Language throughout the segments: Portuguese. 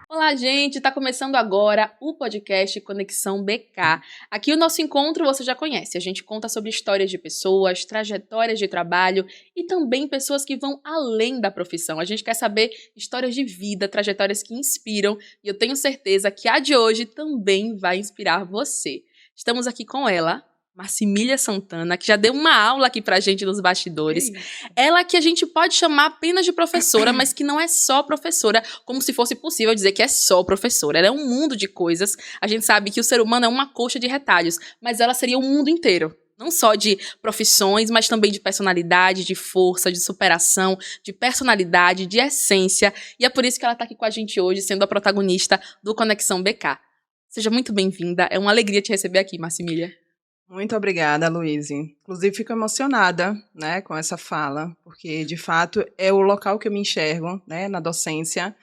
Olá, gente! Tá começando agora o podcast Conexão BK. Aqui o nosso encontro você já conhece. A gente conta sobre histórias de pessoas, trajetórias de trabalho e também pessoas que vão além da profissão. A gente quer saber histórias de vida, trajetórias que inspiram e eu tenho certeza que a de hoje também vai inspirar você. Estamos aqui com ela, Marcimília Santana, que já deu uma aula aqui pra gente nos bastidores. Ela que a gente pode chamar apenas de professora, mas que não é só professora, como se fosse possível dizer que é só professora. Ela é um mundo de coisas. A gente sabe que o ser humano é uma coxa de retalhos, mas ela seria o mundo inteiro. Não só de profissões, mas também de personalidade, de força, de superação, de personalidade, de essência. E é por isso que ela tá aqui com a gente hoje, sendo a protagonista do Conexão BK. Seja muito bem-vinda. É uma alegria te receber aqui, Marcimília. Muito obrigada, Luíse. Inclusive, fico emocionada, né, com essa fala, porque, de fato, é o local que eu me enxergo, né, na docência,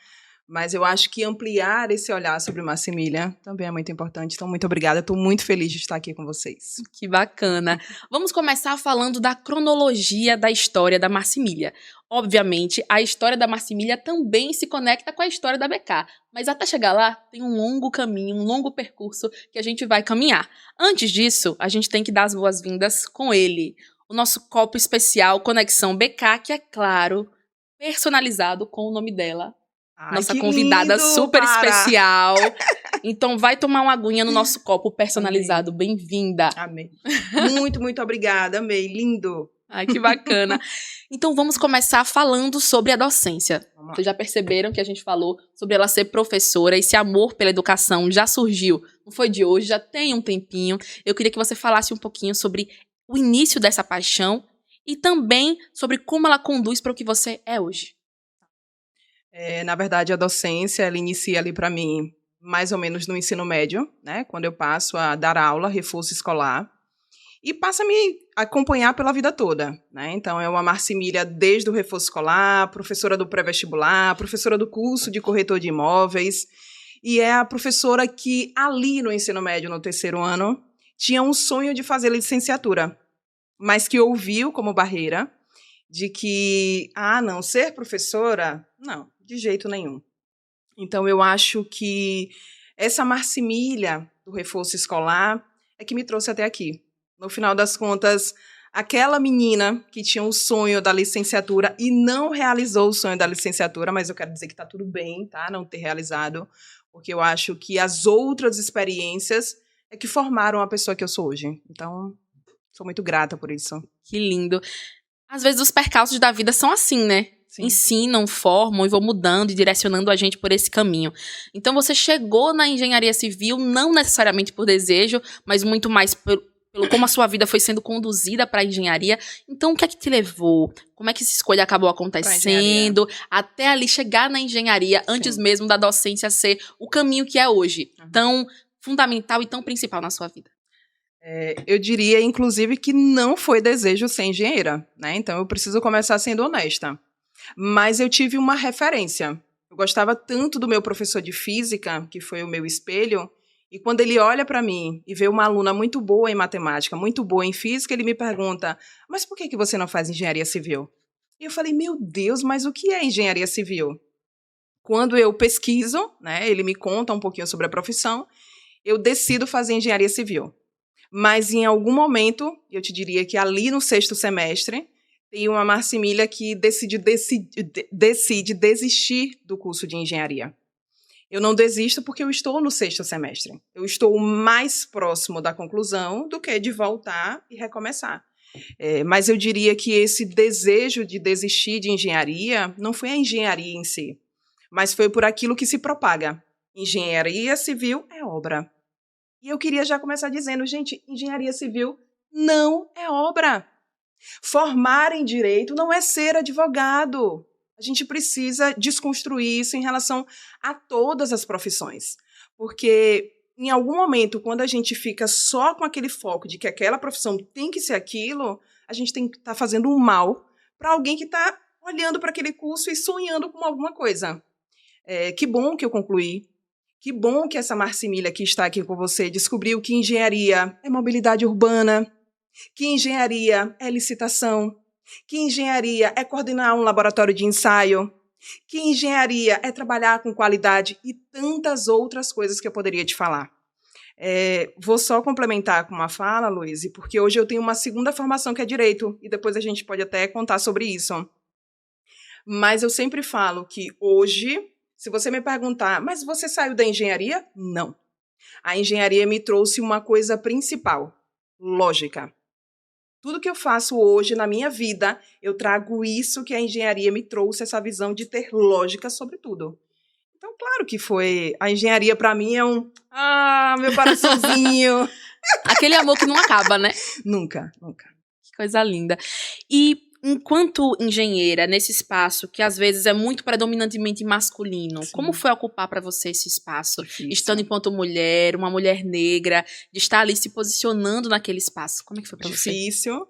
mas eu acho que ampliar esse olhar sobre Marcimília também é muito importante. Então, muito obrigada. Estou muito feliz de estar aqui com vocês. Que bacana. Vamos começar falando da cronologia da história da Marcimília. Obviamente, a história da Marcimília também se conecta com a história da BK, mas até chegar lá tem um longo caminho, um longo percurso que a gente vai caminhar. Antes disso, a gente tem que dar as boas-vindas com ele, o nosso copo especial Conexão BK, que é claro, personalizado com o nome dela. Ai, Nossa que convidada lindo, super para. especial. Então vai tomar uma aguinha no nosso copo personalizado. Amei. Bem-vinda. Amei. Muito, muito obrigada. Amei. Lindo. Ai, que bacana. Então vamos começar falando sobre a docência. Vocês já perceberam que a gente falou sobre ela ser professora, esse amor pela educação já surgiu. Não foi de hoje, já tem um tempinho. Eu queria que você falasse um pouquinho sobre o início dessa paixão e também sobre como ela conduz para o que você é hoje. Na verdade, a docência, ela inicia ali para mim, mais ou menos no ensino médio, né, quando eu passo a dar aula, reforço escolar, e passa a me acompanhar pela vida toda, né? Então, é uma Marcimília desde o reforço escolar, professora do pré-vestibular, professora do curso de corretor de imóveis, e é a professora que ali no ensino médio, no terceiro ano, tinha um sonho de fazer licenciatura, mas que ouviu como barreira de que, não, ser professora, não, de jeito nenhum. Então, eu acho que essa Marcimília do reforço escolar é que me trouxe até aqui. No final das contas, aquela menina que tinha o sonho da licenciatura e não realizou o sonho da licenciatura, mas eu quero dizer que está tudo bem, tá? Não ter realizado, porque eu acho que as outras experiências é que formaram a pessoa que eu sou hoje. Então, sou muito grata por isso. Que lindo. Às vezes os percalços da vida são assim, né? Sim. Ensinam, formam e vão mudando e direcionando a gente por esse caminho. Então você chegou na engenharia civil não necessariamente por desejo, mas muito mais pelo como a sua vida foi sendo conduzida para a engenharia. Então, o que é que te levou? Como é que essa escolha acabou acontecendo? Até ali chegar na engenharia, antes mesmo da docência ser o caminho que é hoje. Tão fundamental e tão principal na sua vida. Eu diria, inclusive, que não foi desejo ser engenheira, né? Então, eu preciso começar sendo honesta. Mas eu tive uma referência. Eu gostava tanto do meu professor de física, que foi o meu espelho, e quando ele olha para mim e vê uma aluna muito boa em matemática, muito boa em física, ele me pergunta, mas por que você não faz engenharia civil? E eu falei, meu Deus, mas o que é engenharia civil? Quando eu pesquiso, né, ele me conta um pouquinho sobre a profissão, eu decido fazer engenharia civil. Mas em algum momento, eu te diria que ali no sexto semestre, tem uma Marcimília que decide desistir do curso de engenharia. Eu não desisto porque eu estou no sexto semestre. Eu estou mais próximo da conclusão do que de voltar e recomeçar. Mas eu diria que esse desejo de desistir de engenharia não foi a engenharia em si, mas foi por aquilo que se propaga. Engenharia civil é obra. E eu queria já começar dizendo, gente, engenharia civil não é obra. Formar em direito não é ser advogado. A gente precisa desconstruir isso em relação a todas as profissões. Porque, em algum momento, quando a gente fica só com aquele foco de que aquela profissão tem que ser aquilo, a gente tem que estar fazendo um mal para alguém que está olhando para aquele curso e sonhando com alguma coisa. Que bom que eu concluí. Que bom que essa Marcimília que está aqui com você descobriu que engenharia é mobilidade urbana, que engenharia é licitação, que engenharia é coordenar um laboratório de ensaio, que engenharia é trabalhar com qualidade e tantas outras coisas que eu poderia te falar. Vou só complementar com uma fala, Luiz, porque hoje eu tenho uma segunda formação que é Direito, e depois a gente pode até contar sobre isso. Mas eu sempre falo que hoje, se você me perguntar, mas você saiu da engenharia? Não. A engenharia me trouxe uma coisa principal, lógica. Tudo que eu faço hoje na minha vida, eu trago isso que a engenharia me trouxe, essa visão de ter lógica sobre tudo. Então, claro que foi. A engenharia, para mim, é meu coraçãozinho. Aquele amor que não acaba, né? Nunca, nunca. Que coisa linda. E enquanto engenheira, nesse espaço que às vezes é muito predominantemente masculino, Sim. Como foi ocupar para você esse espaço? Difícil. Estando enquanto mulher, uma mulher negra, de estar ali se posicionando naquele espaço. Como é que foi para você? Difícil.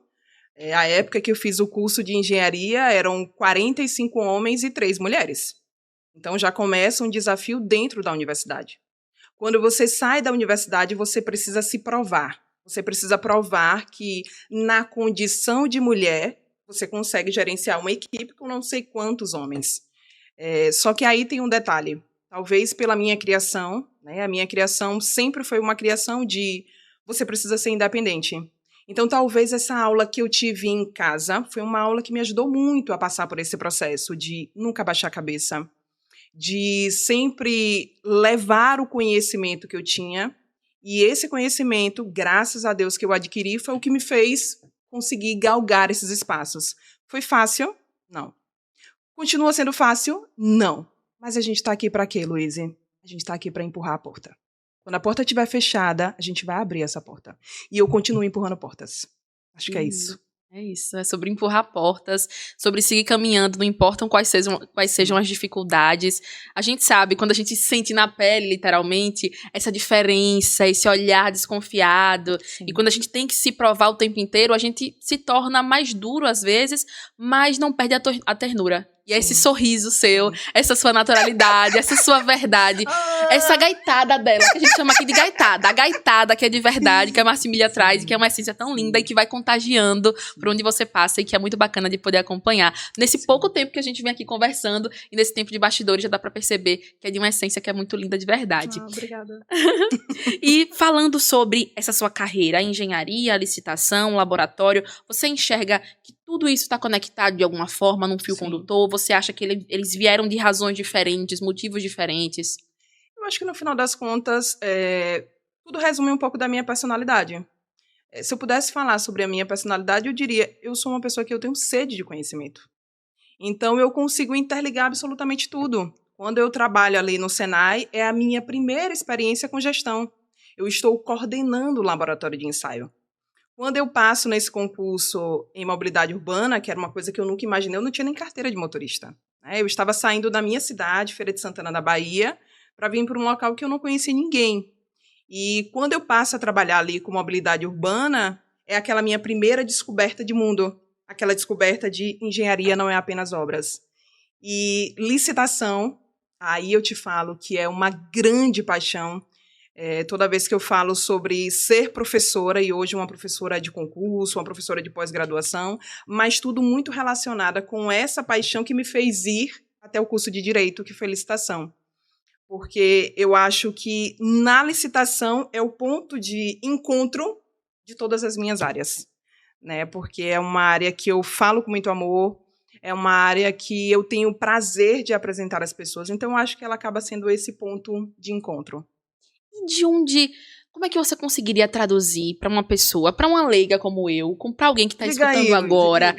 A época que eu fiz o curso de engenharia, eram 45 homens e 3 mulheres. Então já começa um desafio dentro da universidade. Quando você sai da universidade, você precisa se provar. Você precisa provar que, na condição de mulher, você consegue gerenciar uma equipe com não sei quantos homens. Só que aí tem um detalhe. Talvez pela minha criação, né, a minha criação sempre foi uma criação de você precisa ser independente. Então, talvez essa aula que eu tive em casa foi uma aula que me ajudou muito a passar por esse processo de nunca baixar a cabeça, de sempre levar o conhecimento que eu tinha. E esse conhecimento, graças a Deus que eu adquiri, foi o que me fez conseguir galgar esses espaços. Foi fácil? Não. Continua sendo fácil? Não. Mas a gente está aqui para quê, Luiz? A gente está aqui para empurrar a porta. Quando a porta estiver fechada, a gente vai abrir essa porta. E eu continuo empurrando portas. Acho que é isso. É isso, é sobre empurrar portas, sobre seguir caminhando, não importam quais sejam as dificuldades. A gente sabe, quando a gente sente na pele, literalmente, essa diferença, esse olhar desconfiado. Sim. E quando a gente tem que se provar o tempo inteiro, a gente se torna mais duro às vezes, mas não perde a ternura. E é esse sorriso seu, essa sua naturalidade, essa sua verdade, essa gaitada dela, que a gente chama aqui de gaitada. A gaitada que é de verdade, que a Marcimília traz, e que é uma essência tão linda e que vai contagiando por onde você passa e que é muito bacana de poder acompanhar. Nesse pouco tempo que a gente vem aqui conversando e nesse tempo de bastidores já dá pra perceber que é de uma essência que é muito linda de verdade. Obrigada. E falando sobre essa sua carreira, a engenharia, a licitação, o laboratório, você enxerga que tudo isso está conectado de alguma forma num fio condutor? Você acha que eles vieram de razões diferentes, motivos diferentes? Eu acho que no final das contas, tudo resume um pouco da minha personalidade. Se eu pudesse falar sobre a minha personalidade, eu diria, eu sou uma pessoa que eu tenho sede de conhecimento. Então eu consigo interligar absolutamente tudo. Quando eu trabalho ali no Senai, é a minha primeira experiência com gestão. Eu estou coordenando o laboratório de ensaio. Quando eu passo nesse concurso em mobilidade urbana, que era uma coisa que eu nunca imaginei, eu não tinha nem carteira de motorista. Eu estava saindo da minha cidade, Feira de Santana da Bahia, para vir para um local que eu não conhecia ninguém. E quando eu passo a trabalhar ali com mobilidade urbana, é aquela minha primeira descoberta de mundo. Aquela descoberta de engenharia não é apenas obras. E licitação, aí eu te falo que é uma grande paixão. Toda vez que eu falo sobre ser professora, e hoje uma professora de concurso, uma professora de pós-graduação, mas tudo muito relacionada com essa paixão que me fez ir até o curso de Direito, que foi licitação. Porque eu acho que na licitação é o ponto de encontro de todas as minhas áreas, né? Porque é uma área que eu falo com muito amor, é uma área que eu tenho prazer de apresentar às pessoas, então eu acho que ela acaba sendo esse ponto de encontro. Como é que você conseguiria traduzir para uma pessoa, para uma leiga como eu, para alguém que está escutando agora,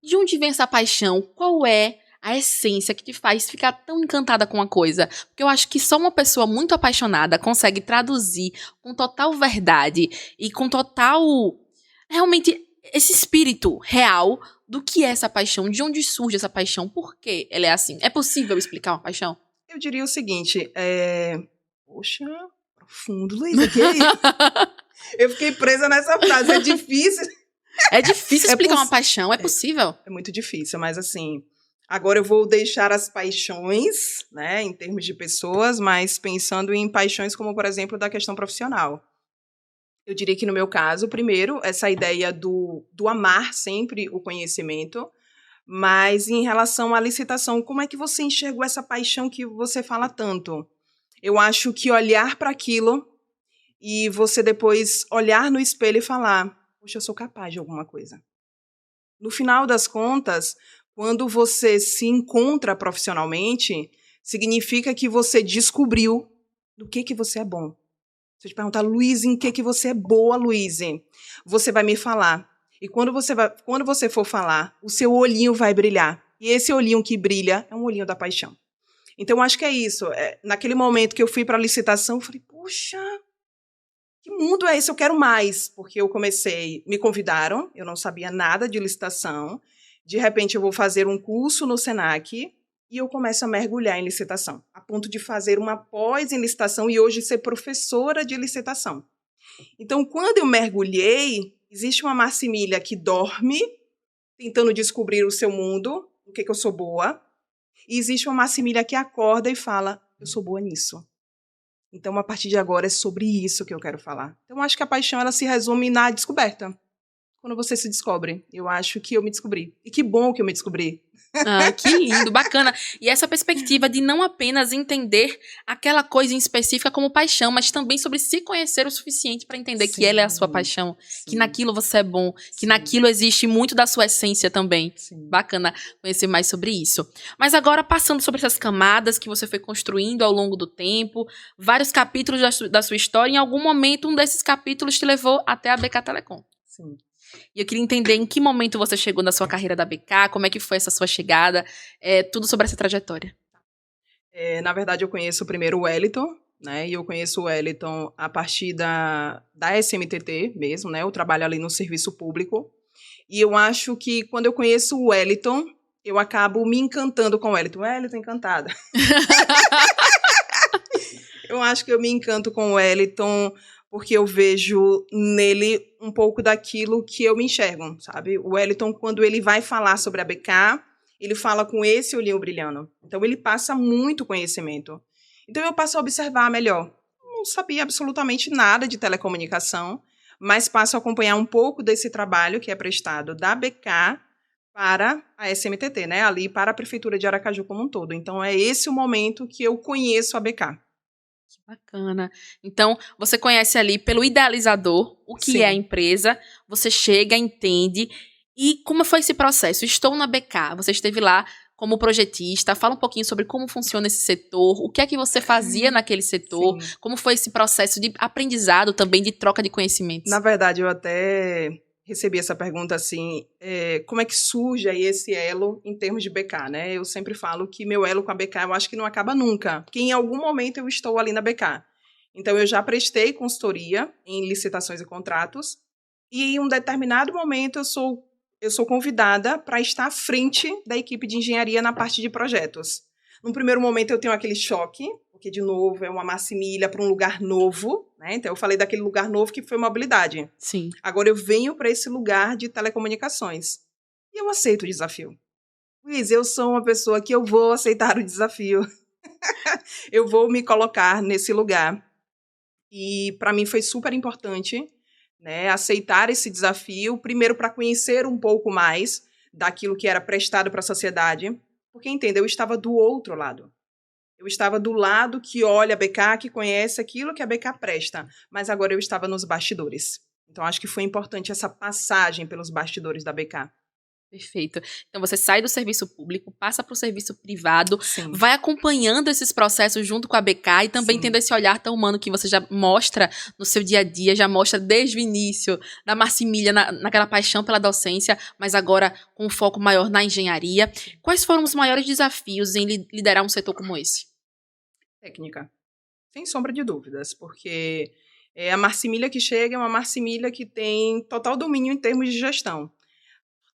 de onde vem essa paixão? Qual é a essência que te faz ficar tão encantada com uma coisa? Porque eu acho que só uma pessoa muito apaixonada consegue traduzir com total verdade e com total, realmente, esse espírito real do que é essa paixão, de onde surge essa paixão, por que ela é assim. É possível explicar uma paixão? Eu diria o seguinte, Poxa, profundo, Luísa, que é isso? Eu fiquei presa nessa frase, é difícil. É difícil explicar uma paixão, é possível? É muito difícil, mas assim, Agora eu vou deixar as paixões, né, em termos de pessoas, mas pensando em paixões como, por exemplo, da questão profissional. Eu diria que no meu caso, primeiro, essa ideia do amar sempre o conhecimento, mas em relação à licitação, como é que você enxergou essa paixão que você fala tanto? Eu acho que olhar para aquilo e você depois olhar no espelho e falar, poxa, eu sou capaz de alguma coisa. No final das contas, quando você se encontra profissionalmente, significa que você descobriu do que você é bom. Se eu te perguntar, Luiz, em que você é boa, Luiz? Você vai me falar. E quando você for falar, o seu olhinho vai brilhar. E esse olhinho que brilha é um olhinho da paixão. Então, acho que é isso. Naquele momento que eu fui para a licitação, eu falei, puxa, que mundo é esse? Eu quero mais. Porque eu comecei, me convidaram, eu não sabia nada de licitação. De repente, eu vou fazer um curso no Senac e eu começo a mergulhar em licitação, a ponto de fazer uma pós em licitação e hoje ser professora de licitação. Então, quando eu mergulhei, existe uma Marcimília que dorme, tentando descobrir o seu mundo, o que eu sou boa, e existe uma Marcimília que acorda e fala, eu sou boa nisso. Então, a partir de agora, é sobre isso que eu quero falar. Então, acho que a paixão ela se resume na descoberta. Quando você se descobre, eu acho que eu me descobri. E que bom que eu me descobri. Ah, que lindo, bacana. E essa perspectiva de não apenas entender aquela coisa em específica como paixão, mas também sobre se conhecer o suficiente para entender que ela é a sua paixão, que naquilo você é bom, que naquilo existe muito da sua essência também. Bacana conhecer mais sobre isso. Mas agora, passando sobre essas camadas que você foi construindo ao longo do tempo, vários capítulos da sua história, em algum momento um desses capítulos te levou até a BK Telecom. Sim. E eu queria entender em que momento você chegou na sua carreira da BK, como é que foi essa sua chegada, tudo sobre essa trajetória. Na verdade, eu conheço primeiro o Wellington, né? E eu conheço o Wellington a partir da SMTT mesmo, né? Eu trabalho ali no serviço público. E eu acho que quando eu conheço o Wellington, eu acabo me encantando com o Wellington. Wellington, encantada. Eu acho que eu me encanto com o Wellington porque eu vejo nele um pouco daquilo que eu me enxergo, sabe? O Wellington, quando ele vai falar sobre a BK, ele fala com esse olhinho brilhando. Então, ele passa muito conhecimento. Então, eu passo a observar melhor. Não sabia absolutamente nada de telecomunicação, mas passo a acompanhar um pouco desse trabalho que é prestado da BK para a SMTT, né? Ali para a Prefeitura de Aracaju como um todo. Então, é esse o momento que eu conheço a BK. Que bacana. Então, você conhece ali pelo idealizador o que é a empresa, você chega, entende. E como foi esse processo? Estou na BK, você esteve lá como projetista, fala um pouquinho sobre como funciona esse setor, o que é que você fazia naquele setor, como foi esse processo de aprendizado também, de troca de conhecimentos. Na verdade, eu até recebi essa pergunta assim, como é que surge aí esse elo em termos de BK, né? Eu sempre falo que meu elo com a BK eu acho que não acaba nunca, porque em algum momento eu estou ali na BK. Então, eu já prestei consultoria em licitações e contratos e em um determinado momento eu sou convidada para estar à frente da equipe de engenharia na parte de projetos. Num primeiro momento eu tenho aquele choque, porque, de novo, é uma Marcimília para um lugar novo, né? Então, eu falei daquele lugar novo que foi mobilidade. Sim. Agora eu venho para esse lugar de telecomunicações. E eu aceito o desafio. Luiz, eu sou uma pessoa que eu vou aceitar o desafio. Eu vou me colocar nesse lugar. E, para mim, foi super importante, né, aceitar esse desafio, primeiro para conhecer um pouco mais daquilo que era prestado para a sociedade, porque, entenda, eu estava do outro lado. Eu estava do lado que olha a BK, que conhece aquilo que a BK presta, mas agora eu estava nos bastidores. Então, acho que foi importante essa passagem pelos bastidores da BK. Perfeito. Então, você sai do serviço público, passa para o serviço privado, vai acompanhando esses processos junto com a BK e também tendo esse olhar tão humano que você já mostra no seu dia a dia, já mostra desde o início da Marcimília, naquela paixão pela docência, mas agora com um foco maior na engenharia. Quais foram os maiores desafios em liderar um setor como esse? Técnica. Sem sombra de dúvidas, porque a Marcimília que chega é uma Marcimília que tem total domínio em termos de gestão.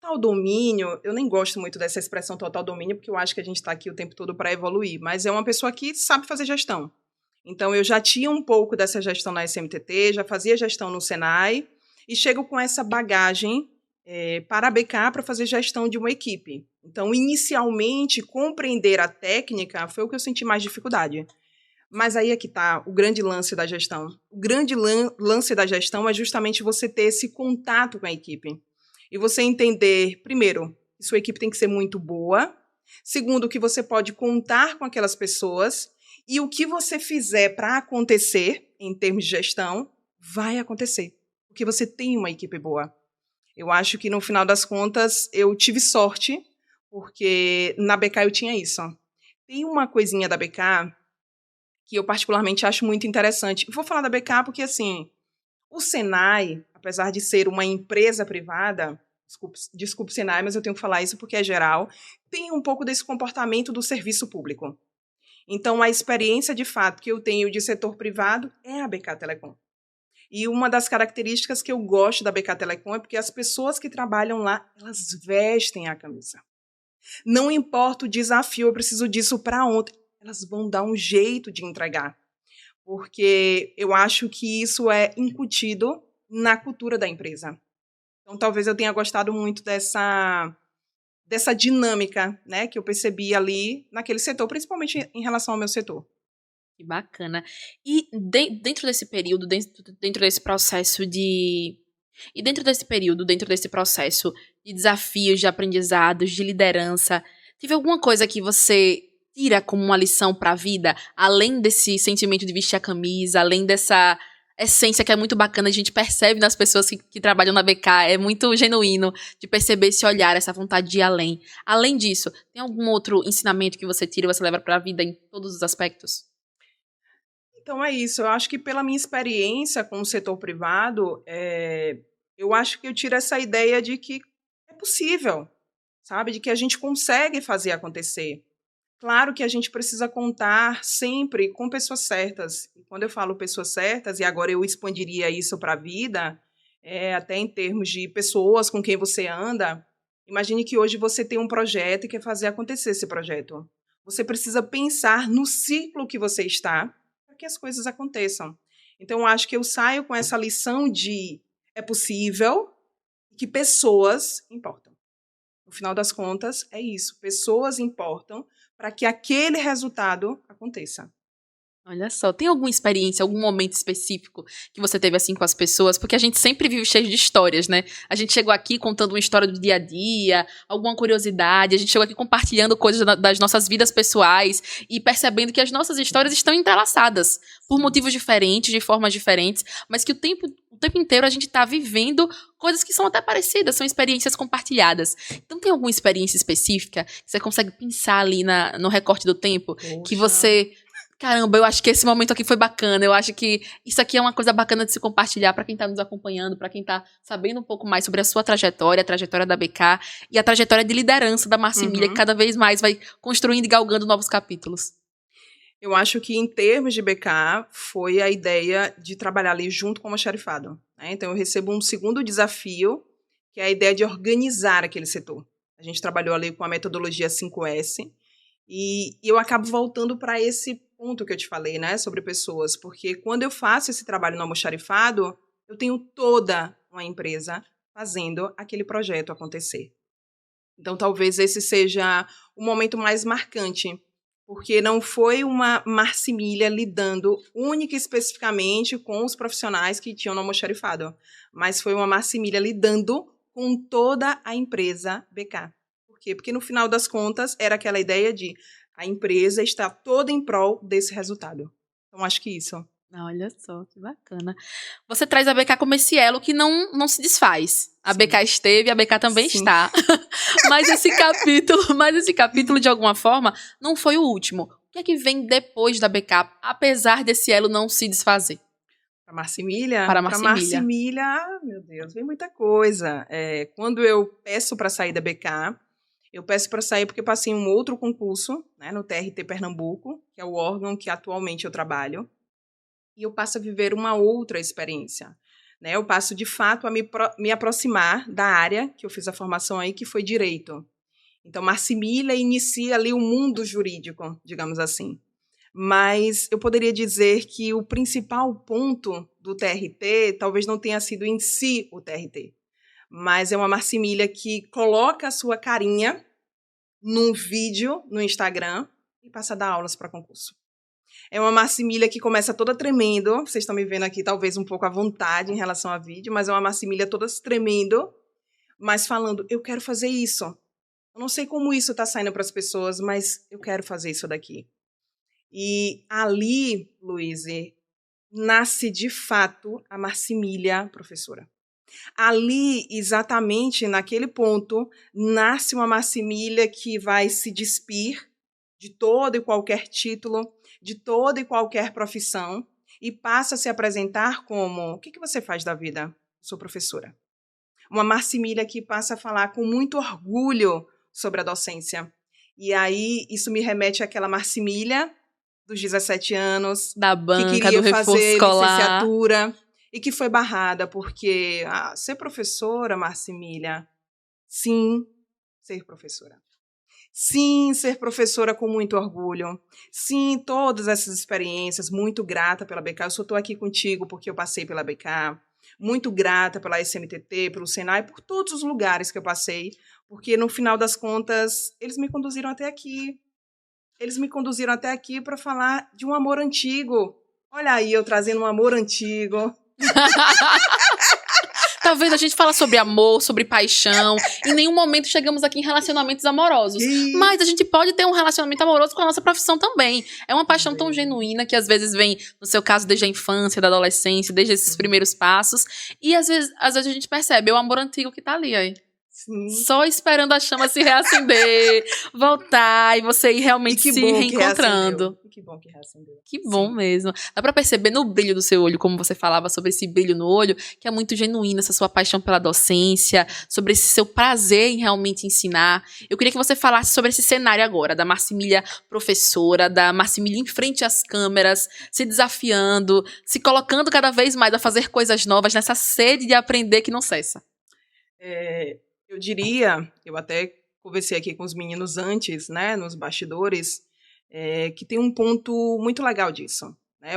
Total domínio, eu nem gosto muito dessa expressão total domínio, porque eu acho que a gente está aqui o tempo todo para evoluir, mas é uma pessoa que sabe fazer gestão. Então, eu já tinha um pouco dessa gestão na SMTT, já fazia gestão no Senai, e chego com essa bagagem para a BK para fazer gestão de uma equipe. Então, inicialmente, compreender a técnica foi o que eu senti mais dificuldade. Mas aí é que está o grande lance da gestão. O grande lance da gestão é justamente você ter esse contato com a equipe. E você entender, primeiro, que sua equipe tem que ser muito boa. Segundo, que você pode contar com aquelas pessoas. E o que você fizer para acontecer, em termos de gestão, vai acontecer. Porque você tem uma equipe boa. Eu acho que, no final das contas, eu tive sorte, porque na BK eu tinha isso. Tem uma coisinha da BK que eu particularmente acho muito interessante. Vou falar da BK porque, assim, o Senai, apesar de ser uma empresa privada, desculpe Senai, mas eu tenho que falar isso porque é geral, tem um pouco desse comportamento do serviço público. Então, a experiência, de fato, que eu tenho de setor privado é a BK Telecom. E uma das características que eu gosto da BK Telecom é porque as pessoas que trabalham lá, elas vestem a camisa. Não importa o desafio, eu preciso disso para ontem. Elas vão dar um jeito de entregar. Porque eu acho que isso é incutido na cultura da empresa. Então, talvez eu tenha gostado muito dessa dinâmica, né, que eu percebi ali naquele setor, principalmente em relação ao meu setor. Que bacana. E dentro desse período, dentro desse processo de... E dentro desse processo de desafios, de aprendizados, de liderança, teve alguma coisa que você tira como uma lição para a vida, além desse sentimento de vestir a camisa, além dessa essência que é muito bacana, a gente percebe nas pessoas que trabalham na BK, é muito genuíno de perceber esse olhar, essa vontade de ir além. Além disso, tem algum outro ensinamento que você tira e você leva para a vida em todos os aspectos? Então é isso, eu acho que pela minha experiência com o setor privado, eu acho que eu tiro essa ideia de que é possível, sabe? De que a gente consegue fazer acontecer. Claro que a gente precisa contar sempre com pessoas certas. E quando eu falo pessoas certas, e agora eu expandiria isso para a vida, até em termos de pessoas com quem você anda, imagine que hoje você tem um projeto e quer fazer acontecer esse projeto. Você precisa pensar no ciclo que você está para que as coisas aconteçam. Então, eu acho que eu saio com essa lição de é possível e que pessoas importam. No final das contas, é isso. Pessoas importam para que aquele resultado aconteça. Olha só, tem alguma experiência, algum momento específico que você teve assim com as pessoas? Porque a gente sempre vive cheio de histórias, né? A gente chegou aqui contando uma história do dia a dia, alguma curiosidade, a gente chegou aqui compartilhando coisas das nossas vidas pessoais e percebendo que as nossas histórias estão entrelaçadas por motivos diferentes, de formas diferentes, mas que o tempo inteiro a gente está vivendo coisas que são até parecidas, são experiências compartilhadas. Então tem alguma experiência específica que você consegue pensar ali no recorte do tempo, Poxa. que você... Caramba, eu acho que esse momento aqui foi bacana. Eu acho que isso aqui é uma coisa bacana de se compartilhar para quem está nos acompanhando, para quem está sabendo um pouco mais sobre a sua trajetória, a trajetória da BK e a trajetória de liderança da Marcimília, que cada vez mais vai construindo e galgando novos capítulos. Eu acho que, em termos de BK, foi a ideia de trabalhar ali junto com o almoxarifado, né? Então, eu recebo um segundo desafio, que é a ideia de organizar aquele setor. A gente trabalhou ali com a metodologia 5S, e eu acabo voltando para esse ponto que eu te falei, né, sobre pessoas, porque quando eu faço esse trabalho no almoxarifado, eu tenho toda uma empresa fazendo aquele projeto acontecer. Então, talvez esse seja o momento mais marcante, porque não foi uma Marcimília lidando única e especificamente com os profissionais que tinham no almoxarifado, mas foi uma Marcimília lidando com toda a empresa BK. Por quê? Porque, no final das contas, era aquela ideia de a empresa está toda em prol desse resultado. Então, acho que isso. Olha só, que bacana. Você traz a BK como esse elo que não se desfaz. A Sim. BK esteve, a BK também Sim. está. Mas esse capítulo, de alguma forma, não foi o último. O que é que vem depois da BK, apesar desse elo não se desfazer? Para Marcimília? Para Para Marcimília. Marcimília, meu Deus, vem muita coisa. Quando eu peço para sair da BK, eu peço para sair porque passei em um outro concurso, né, no TRT Pernambuco, que é o órgão que atualmente eu trabalho, e eu passo a viver uma outra experiência. Né? Eu passo, de fato, a me aproximar da área que eu fiz a formação aí, que foi Direito. Então, Marcimília inicia ali o mundo jurídico, digamos assim. Mas eu poderia dizer que o principal ponto do TRT talvez não tenha sido em si o TRT, mas é uma Marcimília que coloca a sua carinha num vídeo no Instagram e passa a dar aulas para concurso. É uma Marcimília que começa toda tremendo, vocês estão me vendo aqui talvez um pouco à vontade em relação ao vídeo, mas é uma Marcimília toda tremendo, mas falando, eu quero fazer isso. Eu não sei como isso está saindo para as pessoas, mas eu quero fazer isso daqui. E ali, Luíse, nasce de fato a Marcimília professora. Ali, exatamente naquele ponto, nasce uma Marcimília que vai se despir de todo e qualquer título, de toda e qualquer profissão, e passa a se apresentar como, o que você faz da vida? Eu sou professora. Uma Marcimília que passa a falar com muito orgulho sobre a docência. E aí, isso me remete àquela Marcimília dos 17 anos, da banca, que queria do reforço fazer escolar. licenciatura e que foi barrada porque ser professora, Marcimília, sim, ser professora. Sim, ser professora com muito orgulho. Sim, todas essas experiências, muito grata pela BK. Eu só estou aqui contigo porque eu passei pela BK. Muito grata pela SMTT, pelo Senai, por todos os lugares que eu passei, porque no final das contas, eles me conduziram até aqui. Eles me conduziram até aqui para falar de um amor antigo. Olha aí, eu trazendo um amor antigo. Tá vendo? A gente fala sobre amor, sobre paixão. Em nenhum momento chegamos aqui em relacionamentos amorosos. Mas a gente pode ter um relacionamento amoroso com a nossa profissão também. É uma paixão tão genuína que às vezes vem, no seu caso, desde a infância, da adolescência, desde esses primeiros passos. E às vezes a gente percebe, é o amor antigo que tá ali aí. Sim. Só esperando a chama se reacender, voltar e você ir realmente se reencontrando. Que bom que reacendeu. Que bom mesmo. Dá pra perceber no brilho do seu olho, como você falava sobre esse brilho no olho, que é muito genuíno, essa sua paixão pela docência, sobre esse seu prazer em realmente ensinar. Eu queria que você falasse sobre esse cenário agora, da Marcimília professora, da Marcimília em frente às câmeras, se desafiando, se colocando cada vez mais a fazer coisas novas, nessa sede de aprender que não cessa. Eu diria, eu até conversei aqui com os meninos antes, né, nos bastidores, que tem um ponto muito legal disso. Né?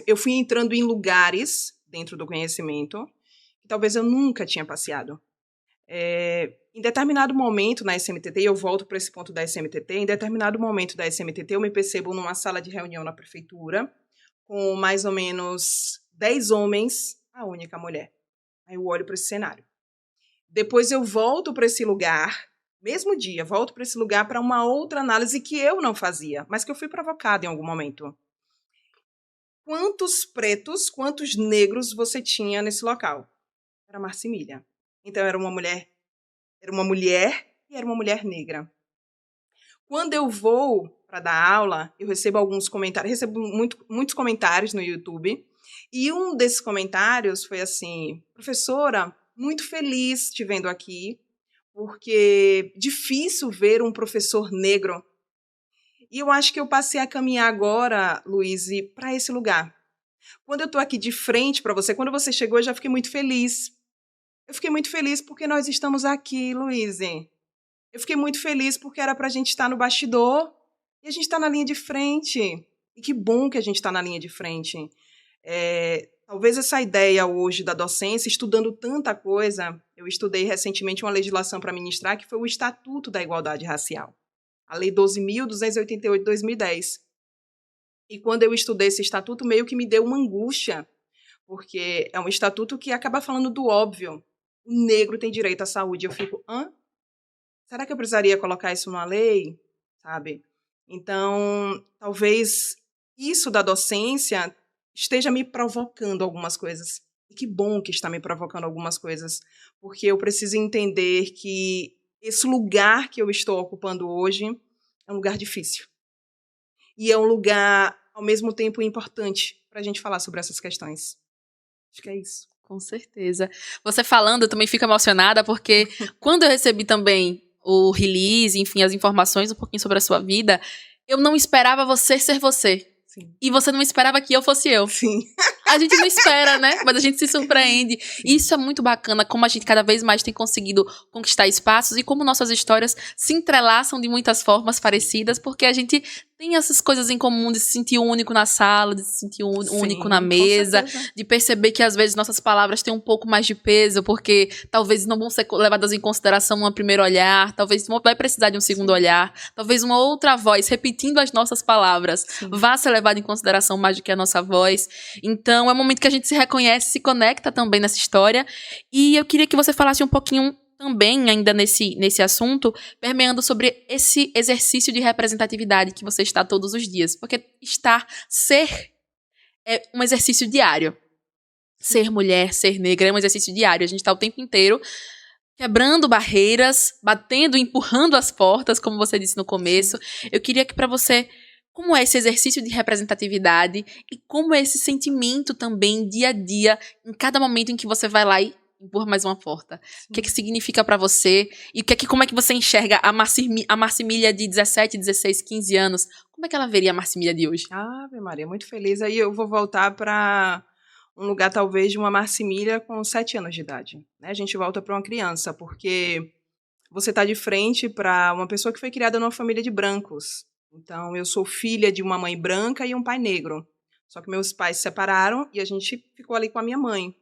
Eu fui entrando em lugares dentro do conhecimento que talvez eu nunca tinha passeado. Em determinado momento na SMTT, e eu volto para esse ponto da SMTT, em determinado momento da SMTT eu me percebo numa sala de reunião na prefeitura com mais ou menos 10 homens, a única mulher. Aí eu olho para esse cenário. Depois eu volto para esse lugar, mesmo dia, volto para esse lugar para uma outra análise que eu não fazia, mas que eu fui provocada em algum momento. Quantos pretos, quantos negros você tinha nesse local? Era Marcimília. Então era uma mulher e era uma mulher negra. Quando eu vou para dar aula, eu recebo alguns comentários, muitos comentários no YouTube, e um desses comentários foi assim: professora, muito feliz te vendo aqui, porque difícil ver um professor negro. E eu acho que eu passei a caminhar agora, Luíse, para esse lugar. Quando eu estou aqui de frente para você, quando você chegou, eu já fiquei muito feliz. Eu fiquei muito feliz porque nós estamos aqui, Luíse. Eu fiquei muito feliz porque era para a gente estar no bastidor e a gente está na linha de frente. E que bom que a gente está na linha de frente. Talvez essa ideia hoje da docência, estudando tanta coisa, eu estudei recentemente uma legislação para ministrar, que foi o Estatuto da Igualdade Racial, a Lei 12.288 de 2010. E quando eu estudei esse estatuto, meio que me deu uma angústia, porque é um estatuto que acaba falando do óbvio. O negro tem direito à saúde. Eu fico, será que eu precisaria colocar isso numa lei? Sabe? Então, talvez isso da docência esteja me provocando algumas coisas. E que bom que está me provocando algumas coisas, porque eu preciso entender que esse lugar que eu estou ocupando hoje é um lugar difícil. E é um lugar, ao mesmo tempo, importante para a gente falar sobre essas questões. Acho que é isso. Com certeza. Você falando, eu também fico emocionada, porque quando eu recebi também o release, enfim, as informações um pouquinho sobre a sua vida, eu não esperava você ser você. Sim. E você não esperava que eu fosse eu. Sim. A gente não espera, né? Mas a gente se surpreende. E isso é muito bacana, como a gente cada vez mais tem conseguido conquistar espaços e como nossas histórias se entrelaçam de muitas formas parecidas, porque a gente tem essas coisas em comum de se sentir único na sala, de se sentir único na com mesa, certeza. de perceber que às vezes nossas palavras têm um pouco mais de peso, porque talvez não vão ser levadas em consideração num primeiro olhar, talvez vai precisar de um segundo Sim. olhar, talvez uma outra voz repetindo as nossas palavras Sim. vá ser levada em consideração mais do que a nossa voz. Então é um momento que a gente se reconhece, se conecta também nessa história. E eu queria que você falasse um pouquinho também, ainda nesse assunto, permeando sobre esse exercício de representatividade que você está todos os dias. Porque ser é um exercício diário. Ser mulher, ser negra é um exercício diário. A gente está o tempo inteiro quebrando barreiras, batendo, empurrando as portas, como você disse no começo. Eu queria que para você, como é esse exercício de representatividade e como é esse sentimento também, dia a dia, em cada momento em que você vai lá e empurra mais uma porta. O que significa para você? E como é que você enxerga a Marcimília de 17, 16, 15 anos? Como é que ela veria a Marcimília de hoje? Ave Maria, muito feliz. Aí eu vou voltar para um lugar, talvez, de uma Marcimília com 7 anos de idade. Né? A gente volta para uma criança, porque você está de frente para uma pessoa que foi criada numa família de brancos. Então, eu sou filha de uma mãe branca e um pai negro. Só que meus pais se separaram e a gente ficou ali com a minha mãe.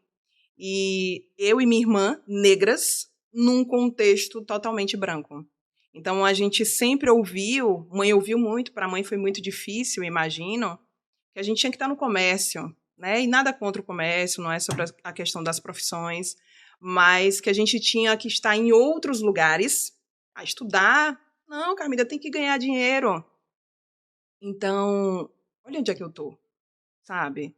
E eu e minha irmã, negras, num contexto totalmente branco. Então, a gente sempre ouviu, mãe ouviu muito, para a mãe foi muito difícil, imagino, que a gente tinha que estar no comércio, né? E nada contra o comércio, não é sobre a questão das profissões, mas que a gente tinha que estar em outros lugares a estudar. Não, Carmida, tem que ganhar dinheiro. Então, olha onde é que eu tô, sabe?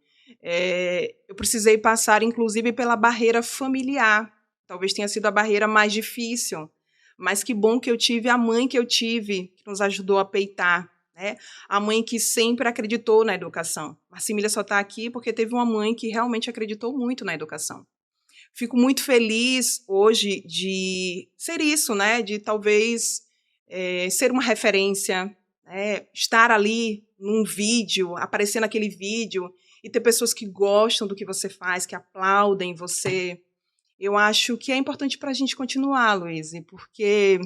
Eu precisei passar, inclusive, pela barreira familiar. Talvez tenha sido a barreira mais difícil. Mas que bom que eu tive a mãe que eu tive, que nos ajudou a peitar. Né? A mãe que sempre acreditou na educação. Marcimília só está aqui porque teve uma mãe que realmente acreditou muito na educação. Fico muito feliz hoje de ser isso, né? De talvez ser uma referência, né? Estar ali num vídeo, aparecer naquele vídeo e ter pessoas que gostam do que você faz, que aplaudem você. Eu acho que é importante para a gente continuar, Luíse, porque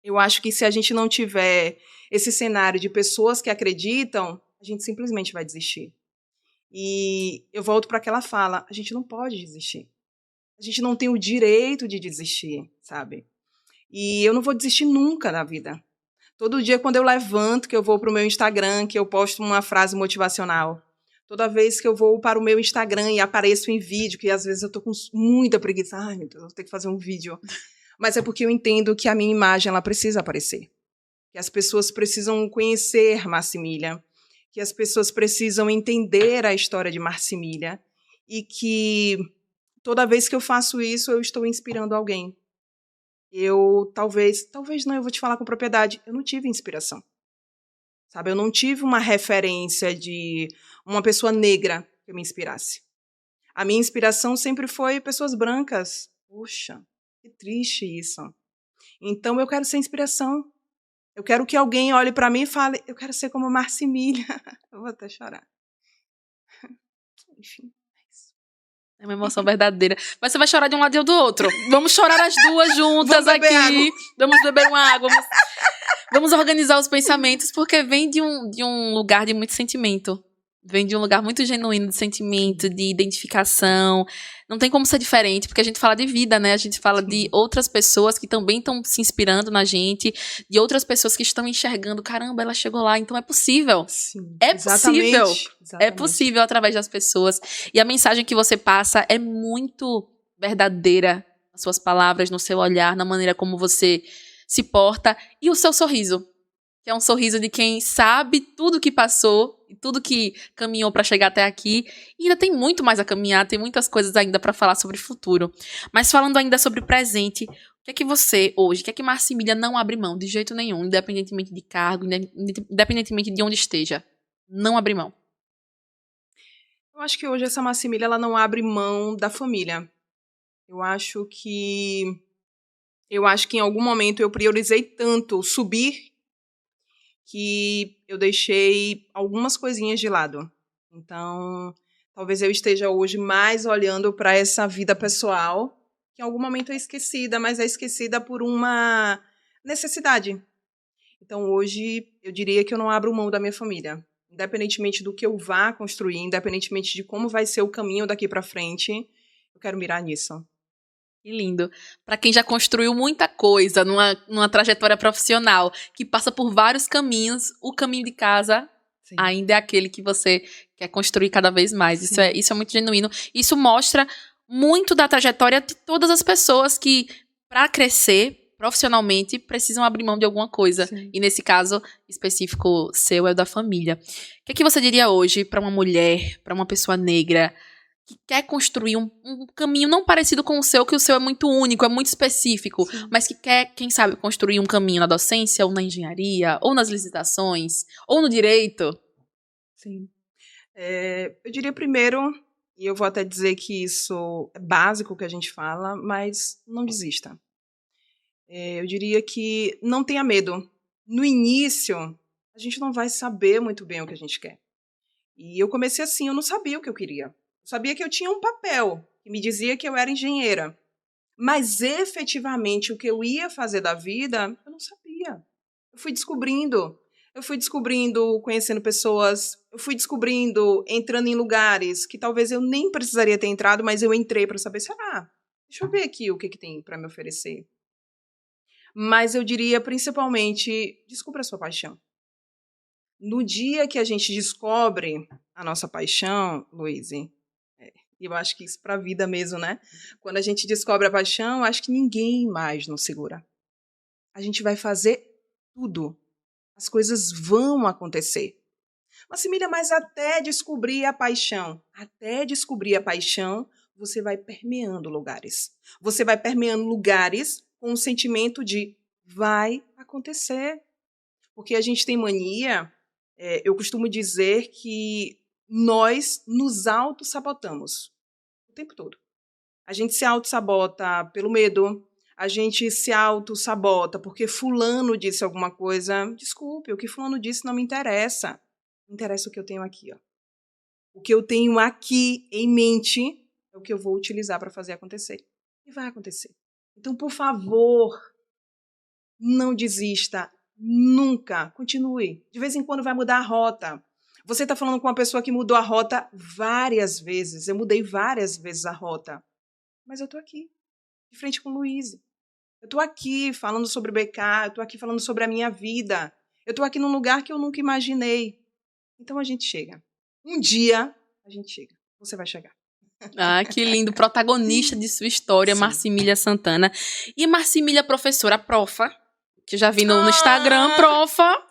eu acho que se a gente não tiver esse cenário de pessoas que acreditam, a gente simplesmente vai desistir. E eu volto para aquela fala, a gente não pode desistir. A gente não tem o direito de desistir, sabe? E eu não vou desistir nunca na vida. Todo dia, quando eu levanto, que eu vou para o meu Instagram, que eu posto uma frase motivacional. Toda vez que eu vou para o meu Instagram e apareço em vídeo, que às vezes eu estou com muita preguiça. Ai, meu Deus, eu tenho que fazer um vídeo. Mas é porque eu entendo que a minha imagem ela precisa aparecer. Que as pessoas precisam conhecer Marcimília. Que as pessoas precisam entender a história de Marcimília. E que toda vez que eu faço isso, eu estou inspirando alguém. Eu talvez não, eu vou te falar com propriedade, eu não tive inspiração. Sabe, eu não tive uma referência de uma pessoa negra que me inspirasse. A minha inspiração sempre foi pessoas brancas. Puxa, que triste isso. Então eu quero ser inspiração. Eu quero que alguém olhe para mim e fale, eu quero ser como Marcimília. Eu vou até chorar. Enfim. É uma emoção verdadeira. Mas você vai chorar de um lado e do outro. Vamos chorar as duas juntas aqui. Água. Vamos beber uma água. Vamos organizar os pensamentos, porque vem de um lugar de muito sentimento. Vem de um lugar muito genuíno de sentimento, de identificação. Não tem como ser diferente, porque a gente fala de vida, né? A gente fala de outras pessoas que também estão se inspirando na gente, de outras pessoas que estão enxergando, caramba, ela chegou lá, então é possível. Sim, é possível. Exatamente. É possível através das pessoas. E a mensagem que você passa é muito verdadeira nas suas palavras, no seu olhar, na maneira como você se porta. E o seu sorriso, que é um sorriso de quem sabe tudo que passou e tudo que caminhou para chegar até aqui. E ainda tem muito mais a caminhar, tem muitas coisas ainda para falar sobre o futuro. Mas falando ainda sobre o presente, o que é que você, hoje, o que é que Marcimília não abre mão de jeito nenhum, independentemente de cargo, independentemente de onde esteja? Não abre mão. Eu acho que hoje essa Marcimília ela não abre mão da família. Eu acho que em algum momento eu priorizei tanto subir que eu deixei algumas coisinhas de lado. Então, talvez eu esteja hoje mais olhando para essa vida pessoal, que em algum momento é esquecida, mas é esquecida por uma necessidade. Então, hoje, eu diria que eu não abro mão da minha família. Independentemente do que eu vá construir, independentemente de como vai ser o caminho daqui para frente, eu quero mirar nisso. Que lindo. Para quem já construiu muita coisa numa trajetória profissional, que passa por vários caminhos, o caminho de casa Sim. ainda é aquele que você quer construir cada vez mais. Isso é muito genuíno. Isso mostra muito da trajetória de todas as pessoas que, para crescer profissionalmente, precisam abrir mão de alguma coisa. Sim. E nesse caso específico seu, é o da família. O que é que você diria hoje para uma mulher, para uma pessoa negra, que quer construir um caminho não parecido com o seu, que o seu é muito único, é muito específico, Sim. mas que quer, quem sabe, construir um caminho na docência, ou na engenharia, ou nas licitações, ou no direito? Sim. Eu diria primeiro, e eu vou até dizer que isso é básico que a gente fala, mas não desista. Eu diria que não tenha medo. No início, a gente não vai saber muito bem o que a gente quer. E eu comecei assim, eu não sabia o que eu queria. Eu sabia que eu tinha um papel que me dizia que eu era engenheira. Mas efetivamente o que eu ia fazer da vida, eu não sabia. Eu fui descobrindo, conhecendo pessoas, eu fui descobrindo, entrando em lugares que talvez eu nem precisaria ter entrado, mas eu entrei para saber, será? Deixa eu ver aqui o que tem para me oferecer. Mas eu diria principalmente, descubra a sua paixão. No dia que a gente descobre a nossa paixão, Luíse, eu acho que isso para a vida mesmo, né? Quando a gente descobre a paixão, eu acho que ninguém mais nos segura. A gente vai fazer tudo. As coisas vão acontecer. Mas, Simília, mas até descobrir a paixão, você vai permeando lugares. Você vai permeando lugares com o sentimento de vai acontecer. Porque a gente tem mania, eu costumo dizer que nós nos auto-sabotamos o tempo todo. A gente se auto-sabota pelo medo, a gente se auto-sabota porque fulano disse alguma coisa. Desculpe, o que fulano disse não me interessa. Me interessa o que eu tenho aqui, ó. O que eu tenho aqui em mente é o que eu vou utilizar para fazer acontecer. E vai acontecer. Então, por favor, não desista. Nunca. Continue. De vez em quando vai mudar a rota. Você está falando com uma pessoa que mudou a rota várias vezes. Eu mudei várias vezes a rota. Mas eu estou aqui, de frente com o Luiz. Eu estou aqui falando sobre BK, eu estou aqui falando sobre a minha vida. Eu estou aqui num lugar que eu nunca imaginei. Então a gente chega. Um dia a gente chega. Você vai chegar. Ah, que lindo. Protagonista de sua história, Sim. Marcimília Santana. E Marcimília, professora, profa, que já vi no Instagram, profa.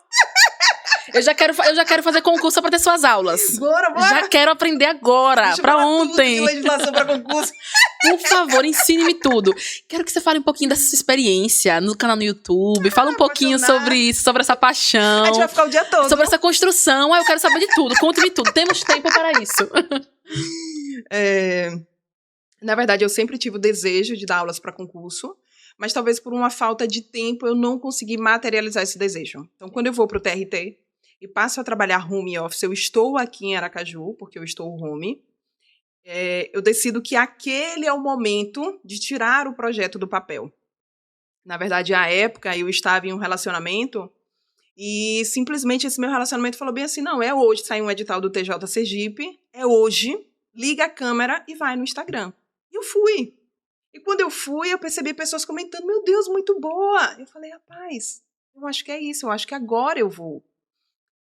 Eu já quero fazer concurso para ter suas aulas. Bora. Já quero aprender agora, para ontem. Tudo de legislação para concurso. Por favor, ensine-me tudo. Quero que você fale um pouquinho dessa sua experiência no canal no YouTube. Fala um pouquinho sobre isso, sobre essa paixão. A gente vai ficar o dia todo. Sobre essa construção. Eu quero saber de tudo. Conte-me tudo. Temos tempo para isso. Na verdade, eu sempre tive o desejo de dar aulas para concurso, mas talvez por uma falta de tempo eu não consegui materializar esse desejo. Então, quando eu vou para o TRT e passo a trabalhar home office, eu estou aqui em Aracaju, porque eu estou home, eu decido que aquele é o momento de tirar o projeto do papel. Na verdade, à época, eu estava em um relacionamento e simplesmente esse meu relacionamento falou bem assim, não, é hoje, saiu um edital do TJ Sergipe, é hoje, liga a câmera e vai no Instagram. E eu fui. E quando eu fui, eu percebi pessoas comentando, meu Deus, muito boa. Eu falei, rapaz, eu acho que é isso, eu acho que agora eu vou.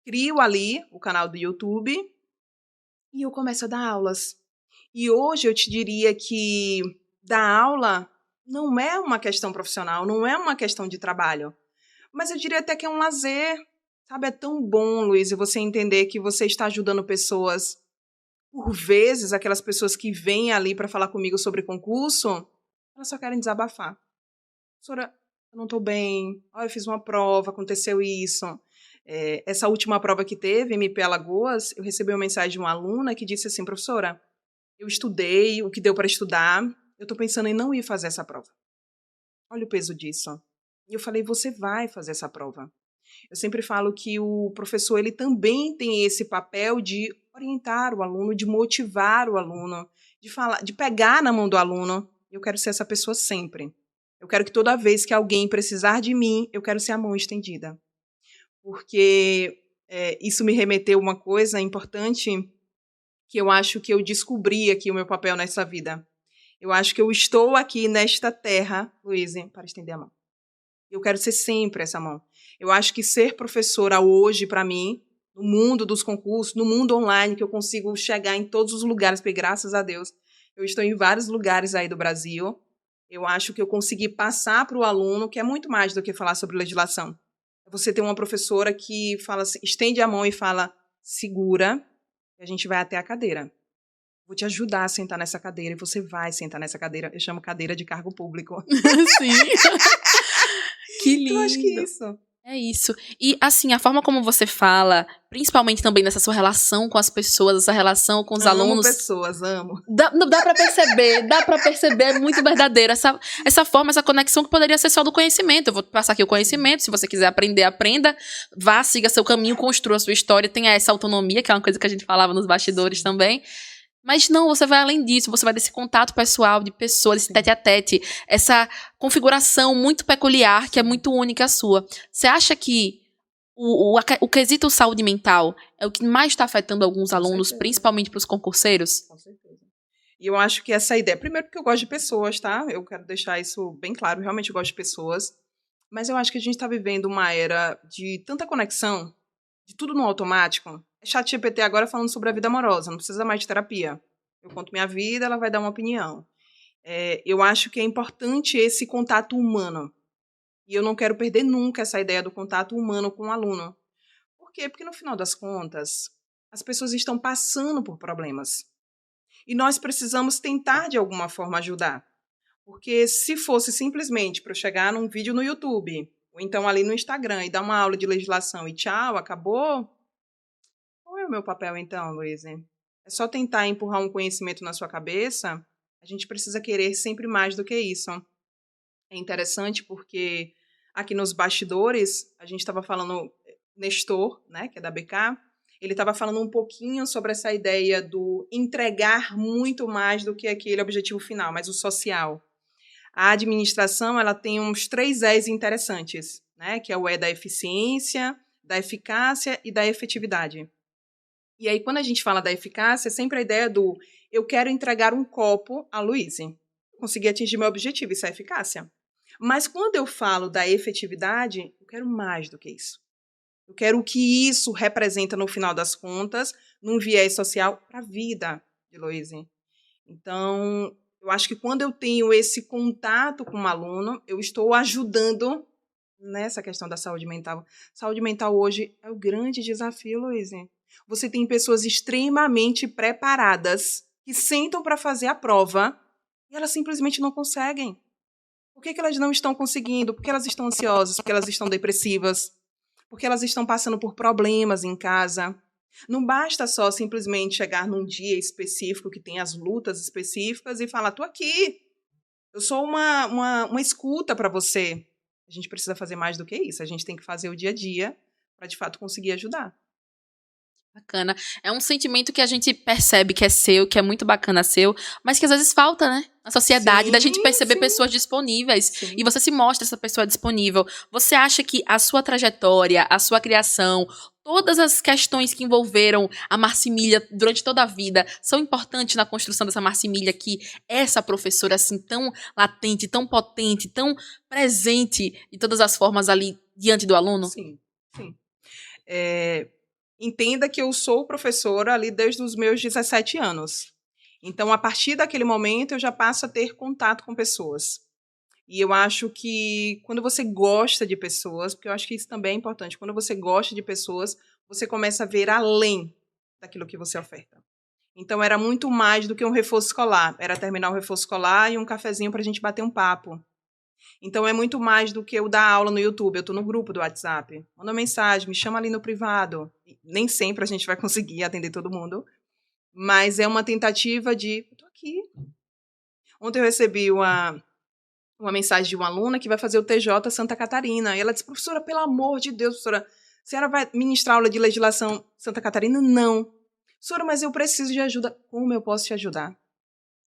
Crio ali o canal do YouTube e eu começo a dar aulas. E hoje eu te diria que dar aula não é uma questão profissional, não é uma questão de trabalho. Mas eu diria até que é um lazer. Sabe, é tão bom, Luiz, você entender que você está ajudando pessoas. Por vezes, aquelas pessoas que vêm ali para falar comigo sobre concurso, elas só querem desabafar. Professora, eu não estou bem, eu fiz uma prova, aconteceu isso. Essa última prova que teve, MP Alagoas, eu recebi uma mensagem de uma aluna que disse assim, professora, eu estudei o que deu para estudar, eu estou pensando em não ir fazer essa prova. Olha o peso disso. E eu falei, você vai fazer essa prova. Eu sempre falo que o professor ele também tem esse papel de orientar o aluno, de motivar o aluno, de pegar na mão do aluno. Eu quero ser essa pessoa sempre. Eu quero que toda vez que alguém precisar de mim, eu quero ser a mão estendida. porque isso me remeteu a uma coisa importante que eu acho que eu descobri aqui o meu papel nessa vida. Eu acho que eu estou aqui nesta terra, Luíse, para estender a mão. Eu quero ser sempre essa mão. Eu acho que ser professora hoje, para mim, no mundo dos concursos, no mundo online, que eu consigo chegar em todos os lugares, porque graças a Deus eu estou em vários lugares aí do Brasil, eu acho que eu consegui passar para o aluno, que é muito mais do que falar sobre legislação. Você tem uma professora que fala assim, estende a mão e fala, segura, e a gente vai até a cadeira. Vou te ajudar a sentar nessa cadeira e você vai sentar nessa cadeira. Eu chamo cadeira de cargo público. Sim. Que lindo. Eu acho que é isso. É isso. E, assim, a forma como você fala, principalmente também nessa sua relação com as pessoas, essa relação com os alunos. Amo pessoas, amo. Dá pra perceber, é muito verdadeiro. Essa forma, essa conexão que poderia ser só do conhecimento. Eu vou passar aqui o conhecimento, se você quiser aprender, aprenda. Vá, siga seu caminho, construa a sua história, tenha essa autonomia, que é uma coisa que a gente falava nos bastidores também. Mas não, você vai além disso, você vai desse contato pessoal de pessoas, esse tete-a-tete, essa configuração muito peculiar, que é muito única sua. Você acha que o quesito saúde mental é o que mais está afetando alguns alunos, principalmente para os concurseiros? Com certeza. E eu acho que essa ideia, primeiro porque eu gosto de pessoas, tá? Eu quero deixar isso bem claro, realmente eu gosto de pessoas, mas eu acho que a gente está vivendo uma era de tanta conexão, de tudo no automático. ChatGPT agora falando sobre a vida amorosa, não precisa mais de terapia. Eu conto minha vida, ela vai dar uma opinião. Eu acho que é importante esse contato humano. E eu não quero perder nunca essa ideia do contato humano com o aluno. Por quê? Porque no final das contas, as pessoas estão passando por problemas. E nós precisamos tentar, de alguma forma, ajudar. Porque se fosse simplesmente para eu chegar num vídeo no YouTube, ou então ali no Instagram, e dar uma aula de legislação e tchau, acabou, qual é o meu papel então, Luíse? É só tentar empurrar um conhecimento na sua cabeça? A gente precisa querer sempre mais do que isso. É interessante porque aqui nos bastidores, a gente estava falando, Nestor, né, que é da BK, ele estava falando um pouquinho sobre essa ideia do entregar muito mais do que aquele objetivo final, mas o social. A administração, ela tem uns 3 E's interessantes, né, que é o E da eficiência, da eficácia e da efetividade. E aí, quando a gente fala da eficácia, é sempre a ideia do eu quero entregar um copo a Luíse. Consegui atingir meu objetivo, isso é eficácia. Mas quando eu falo da efetividade, eu quero mais do que isso. Eu quero o que isso representa no final das contas, num viés social para a vida de Luíse. Então, eu acho que quando eu tenho esse contato com o aluno, eu estou ajudando nessa questão da saúde mental. Saúde mental hoje é o grande desafio, Luíse. Você tem pessoas extremamente preparadas que sentam para fazer a prova e elas simplesmente não conseguem. Por que elas não estão conseguindo? Porque elas estão ansiosas, porque elas estão depressivas, porque elas estão passando por problemas em casa. Não basta só simplesmente chegar num dia específico que tem as lutas específicas e falar, tô aqui, eu sou uma escuta para você. A gente precisa fazer mais do que isso, a gente tem que fazer o dia a dia para de fato conseguir ajudar. Bacana. É um sentimento que a gente percebe que é seu, que é muito bacana seu, mas que às vezes falta, né? Na sociedade, da gente perceber pessoas disponíveis. Sim. E você se mostra essa pessoa disponível. Você acha que a sua trajetória, a sua criação, todas as questões que envolveram a Marcimília durante toda a vida são importantes na construção dessa Marcimília, que essa professora assim tão latente, tão potente, tão presente de todas as formas ali diante do aluno? Sim, sim. Entenda que eu sou professora ali desde os meus 17 anos. Então, a partir daquele momento, eu já passo a ter contato com pessoas. E eu acho que quando você gosta de pessoas, porque eu acho que isso também é importante, quando você gosta de pessoas, você começa a ver além daquilo que você oferta. Então, era muito mais do que um reforço escolar. Era terminar o reforço escolar e um cafezinho para a gente bater um papo. Então, é muito mais do que eu dar aula no YouTube. Eu estou no grupo do WhatsApp. Manda mensagem, me chama ali no privado. Nem sempre a gente vai conseguir atender todo mundo, mas é uma tentativa de... Estou aqui. Ontem eu recebi uma mensagem de uma aluna que vai fazer o TJ Santa Catarina. E ela disse, professora, pelo amor de Deus, professora, a senhora vai ministrar aula de legislação Santa Catarina? Não. Professora, mas eu preciso de ajuda. Como eu posso te ajudar?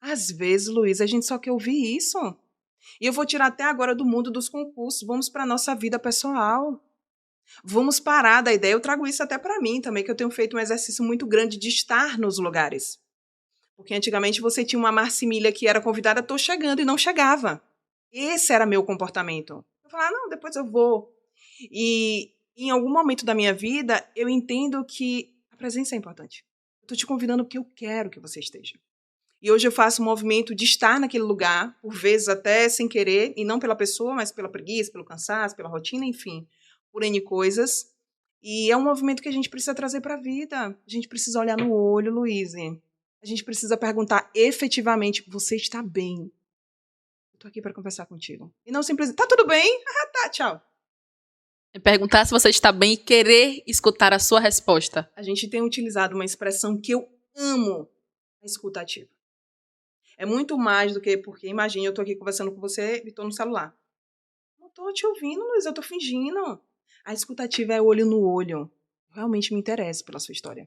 Às vezes, Luísa, a gente só quer ouvir isso. E eu vou tirar até agora do mundo dos concursos. Vamos para a nossa vida pessoal. Vamos parar da ideia, eu trago isso até para mim também, que eu tenho feito um exercício muito grande de estar nos lugares. Porque antigamente você tinha uma Marcimília que era convidada, tô chegando, e não chegava. Esse era meu comportamento. Eu falava, não, depois eu vou. E em algum momento da minha vida, eu entendo que a presença é importante. Eu tô te convidando porque eu quero que você esteja. E hoje eu faço um movimento de estar naquele lugar, por vezes até sem querer, e não pela pessoa, mas pela preguiça, pelo cansaço, pela rotina, enfim, por N coisas. E é um movimento que a gente precisa trazer para a vida. A gente precisa olhar no olho, Luíse. A gente precisa perguntar efetivamente, você está bem? Eu tô aqui para conversar contigo. E não simplesmente, tá tudo bem? Ah, tá, tchau. É perguntar se você está bem e querer escutar a sua resposta. A gente tem utilizado uma expressão que eu amo, a escuta ativa. É muito mais do que, porque imagina, eu tô aqui conversando com você e tô no celular. Não tô te ouvindo, Luiz, eu tô fingindo. A escuta ativa é olho no olho. Eu realmente me interesso pela sua história.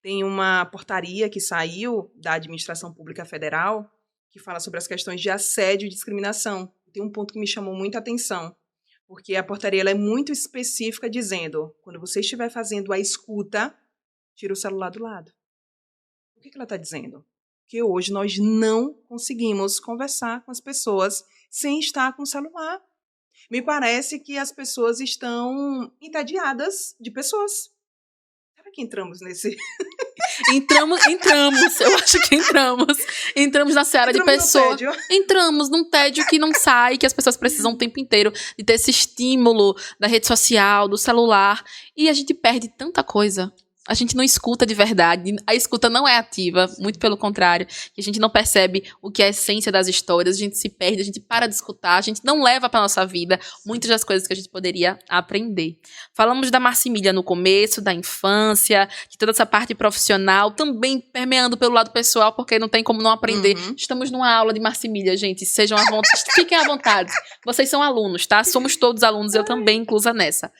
Tem uma portaria que saiu da Administração Pública Federal que fala sobre as questões de assédio e discriminação. Tem um ponto que me chamou muita atenção, porque a portaria ela é muito específica, dizendo, quando você estiver fazendo a escuta, tira o celular do lado. O que ela está dizendo? Que hoje nós não conseguimos conversar com as pessoas sem estar com o celular. Me parece que as pessoas estão entediadas de pessoas. Será que entramos nesse... Entramos, eu acho que entramos. Entramos na seara de pessoas. Entramos num tédio que não sai, que as pessoas precisam o tempo inteiro de ter esse estímulo da rede social, do celular. E a gente perde tanta coisa. A gente não escuta de verdade, a escuta não é ativa, muito pelo contrário, a gente não percebe o que é a essência das histórias, a gente se perde, a gente para de escutar, a gente não leva para nossa vida muitas das coisas que a gente poderia aprender. Falamos da Marcimília no começo, da infância, de toda essa parte profissional, também permeando pelo lado pessoal, porque não tem como não aprender. Estamos numa aula de Marcimília, gente, sejam à vontade, fiquem à vontade. Vocês são alunos, tá? Somos todos alunos, eu também inclusa nessa.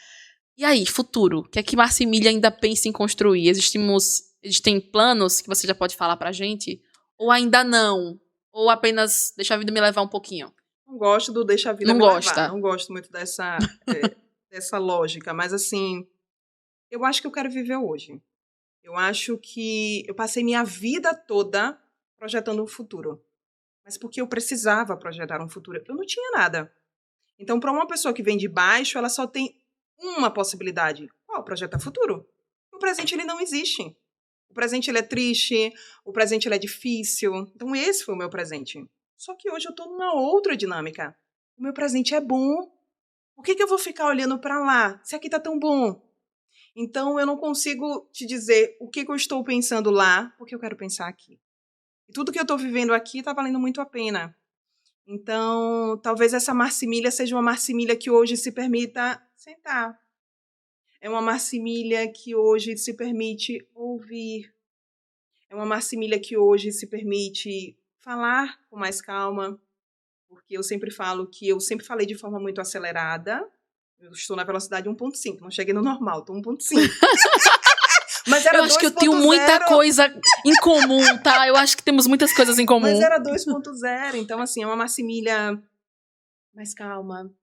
E aí, futuro? O que é que Marcimília ainda pensa em construir? Existem planos que você já pode falar pra gente? Ou ainda não? Ou apenas deixa a vida me levar um pouquinho? Não gosto do deixa a vida me levar. Não gosto muito dessa lógica. Mas, assim, eu acho que eu quero viver hoje. Eu acho que eu passei minha vida toda projetando um futuro. Mas porque eu precisava projetar um futuro. Eu não tinha nada. Então, para uma pessoa que vem de baixo, ela só tem uma possibilidade. Qual? Projetar futuro. O presente, ele não existe. O presente, ele é triste. O presente, ele é difícil. Então, esse foi o meu presente. Só que hoje eu tô numa outra dinâmica. O meu presente é bom. Por que eu vou ficar olhando para lá, se aqui tá tão bom? Então, eu não consigo te dizer o que eu estou pensando lá, porque eu quero pensar aqui. E tudo que eu tô vivendo aqui tá valendo muito a pena. Então, talvez essa Marcimília seja uma Marcimília que hoje se permita sentar. É uma Marcimília que hoje se permite ouvir. É uma Marcimília que hoje se permite falar com mais calma. Porque eu sempre falo que eu sempre falei de forma muito acelerada. Eu estou na velocidade 1.5, não cheguei no normal, estou 1.5. Mas era eu acho 2. que eu tenho muita coisa em comum, tá? Eu acho que temos muitas coisas em comum. Mas era 2.0, então assim, é uma Marcimília mais calma,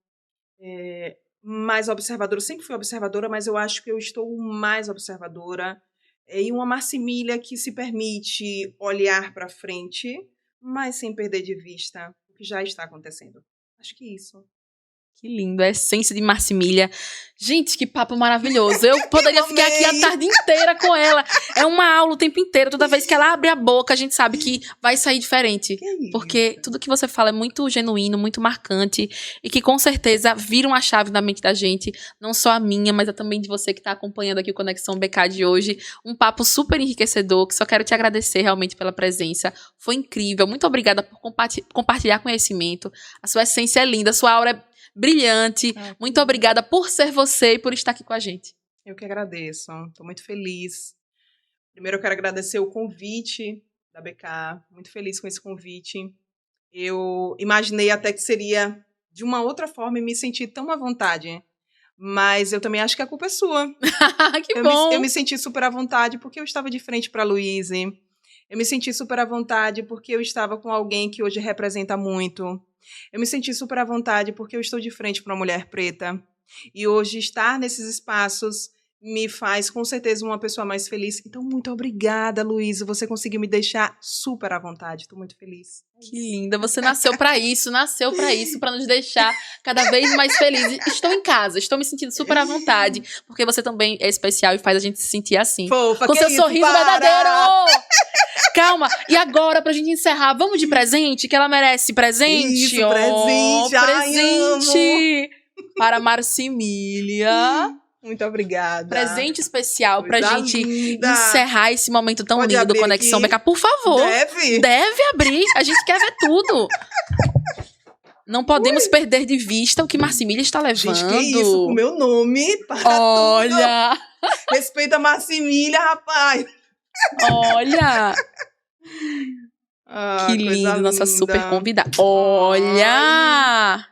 mais observadora. Eu sempre fui observadora, mas eu acho que eu estou mais observadora. E uma Marcimília que se permite olhar para frente, mas sem perder de vista o que já está acontecendo. Acho que isso. Que lindo, a essência de Marcimília. Gente, que papo maravilhoso. Eu poderia ficar aqui a tarde inteira com ela. É uma aula o tempo inteiro. Toda vez que ela abre a boca, a gente sabe que vai sair diferente. Porque tudo que você fala é muito genuíno, muito marcante. E que com certeza vira uma chave na mente da gente. Não só a minha, mas também de você que está acompanhando aqui o Conexão BK de hoje. Um papo super enriquecedor, que só quero te agradecer realmente pela presença. Foi incrível. Muito obrigada por compartilhar conhecimento. A sua essência é linda, a sua aura é brilhante. Muito obrigada por ser você e por estar aqui com a gente. Eu que agradeço. Estou muito feliz. Primeiro eu quero agradecer o convite da BK. Muito feliz com esse convite. Eu imaginei até que seria de uma outra forma e me senti tão à vontade. Mas eu também acho que a culpa é sua. Que bom! Eu me senti super à vontade porque eu estava de frente para a Luíse. Eu me senti super à vontade porque eu estava com alguém que hoje representa muito. Eu me senti super à vontade porque eu estou de frente para uma mulher preta. E hoje estar nesses espaços me faz, com certeza, uma pessoa mais feliz. Então, muito obrigada, Luísa. Você conseguiu me deixar super à vontade. Estou muito feliz. Que linda, você nasceu pra isso, pra nos deixar cada vez mais felizes. Estou em casa, estou me sentindo super à vontade, porque você também é especial e faz a gente se sentir assim. Fofa, com que seu isso, sorriso para! verdadeiro! Calma, e agora, pra gente encerrar, vamos de presente, que ela merece presente? Isso, presente, ai, presente para Marcimília. Muito obrigada. Presente especial pra Coisa gente linda. encerrar esse momento tão Pode lindo do abrir Conexão aqui? BK. Por favor. Deve? Deve abrir. A gente quer ver tudo. Não podemos perder de vista o que Marcimília está levando. Gente, que isso? Com o meu nome para Olha. tudo. Respeita a Marcimília, rapaz. Olha. Ah, Que coisa lindo, nossa linda. super convidada. Olha.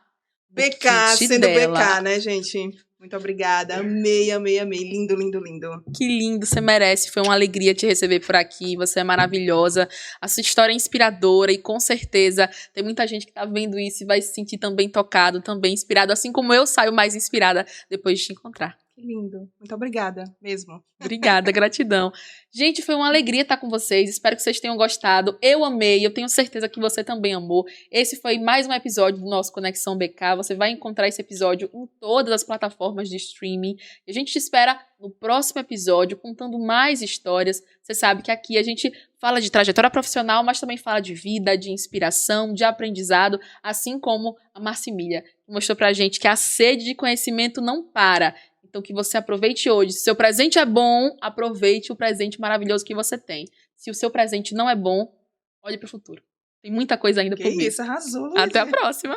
BK, kit sendo dela. BK, né, gente? Muito obrigada. Amei, amei, amei. Lindo, lindo, lindo. Que lindo, você merece. Foi uma alegria te receber por aqui. Você é maravilhosa. A sua história é inspiradora e com certeza tem muita gente que tá vendo isso e vai se sentir também tocado, também inspirado, assim como eu saio mais inspirada depois de te encontrar. Que lindo. Muito obrigada, mesmo. Obrigada, gratidão. Gente, foi uma alegria estar com vocês. Espero que vocês tenham gostado. Eu amei, eu tenho certeza que você também amou. Esse foi mais um episódio do nosso Conexão BK. Você vai encontrar esse episódio em todas as plataformas de streaming. E a gente te espera no próximo episódio, contando mais histórias. Você sabe que aqui a gente fala de trajetória profissional, mas também fala de vida, de inspiração, de aprendizado, assim como a Marcimília, que mostrou pra gente que a sede de conhecimento não para. Então, que você aproveite hoje. Se o seu presente é bom, aproveite o presente maravilhoso que você tem. Se o seu presente não é bom, olhe para o futuro. Tem muita coisa ainda por vir. Que isso, arrasou, Luísa. Até a próxima.